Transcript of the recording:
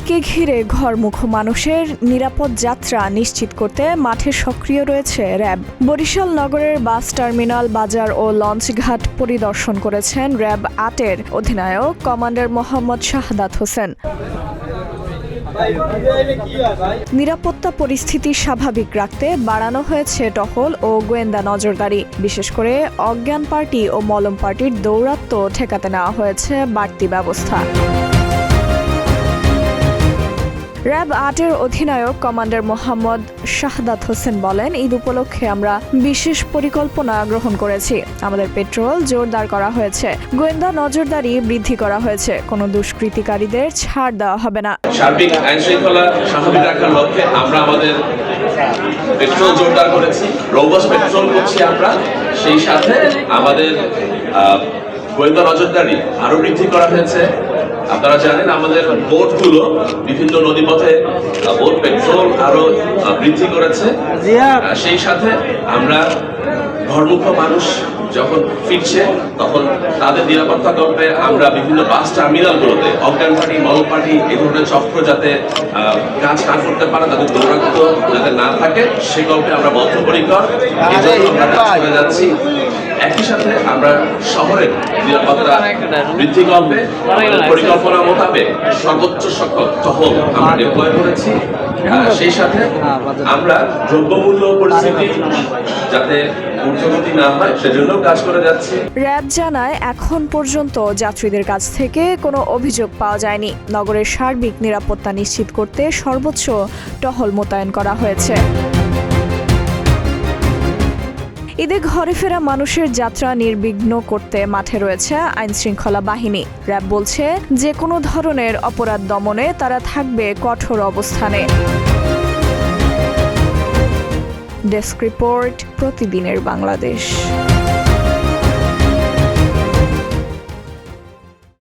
ঈদকে ঘিরে ঘরমুখো মানুষের নিরাপদ যাত্রা নিশ্চিত করতে মাঠে সক্রিয় রয়েছে র্যাব। বরিশাল নগরের বাস টার্মিনাল, বাজার ও লঞ্চঘাট পরিদর্শন করেছেন র্যাব ৮-এর অধিনায়ক কমান্ডার মোহাম্মদ শাহাদাত হোসেন। নিরাপত্তা পরিস্থিতি স্বাভাবিক রাখতে বাড়ানো হয়েছে টহল ও গোয়েন্দা নজরদারি। বিশেষ করে অজ্ঞান পার্টি ও মলম পার্টির দৌরাত্ম্য ঠেকাতে নেওয়া হয়েছে বাড়তি ব্যবস্থা। র্যাব ৮-এর অধিনায়ক কমান্ডার মোহাম্মদ শাহাদাত হোসেন বলেন, ঈদ উপলক্ষে আমরা বিশেষ পরিকল্পনা গ্রহণ করেছি। আমাদের পেট্রোল জোরদার করা হয়েছে, গোয়েন্দা নজরদারি বৃদ্ধি করা হয়েছে। কোনো দুষ্কৃতিকারীদের ছাড় দেওয়া হবে না। সার্বিক আইন শৃঙ্খলা স্বাভাবিক রাখার লক্ষ্যে আমরা আমাদের পেট্রোল জোরদার করেছি, রোবস পেট্রোল করছি আমরা। সেই সাথে আমাদের গোয়েন্দা নজরদারি আরো বৃদ্ধি করা হয়েছে। আপনারা জানেন আমাদের বোটগুলো বিভিন্ন নদীপথে বোট পেট্রোল আরো বৃদ্ধি করেছে। সেই সাথে আমরা ঘরমুখো মানুষ যখন ফিরছে তখন তাদের নিরাপত্তা করতে আমরা বিভিন্ন বাস টার্মিনালগুলোতে অজ্ঞান পার্টি, মলম পার্টি এই ধরনের চক্র যাতে কাজ না করতে পারে, তাদের দৌরাত্ম্য যাতে না থাকে সে গল্পে আমরা বদ্ধপরিকর আমরা কাজ করে যাচ্ছি। একই সাথে আমরা শহরের নিরাপত্তা বৃদ্ধি করবে পরিকল্পনা মোতাবেক সর্বোচ্চ সংখ্যক টহল আমরা ডিপ্লয় করেছি। সেই সাথে আমরা দ্রব্যমূল্য পরিস্থিতি যাতে ঊর্ধ্বগতি না হয় সেজন্য কাজ করে যাচ্ছি। র্যাব জানায়, এখন পর্যন্ত যাত্রীদের কাছ থেকে কোনো অভিযোগ পাওয়া যায়নি। নগরের সার্বিক নিরাপত্তা নিশ্চিত করতে সর্বোচ্চ টহল মোতায়েন করা হয়েছে। ঈদে ঘরে ফেরা মানুষের যাত্রা নির্বিঘ্ন করতে মাঠে রয়েছে আইনশৃঙ্খলা বাহিনী। র্যাব বলছে, যে কোনো ধরনের অপরাধ দমনে তারা থাকবে কঠোর অবস্থানে। ডেস্ক রিপোর্ট, প্রতিদিনের বাংলাদেশ।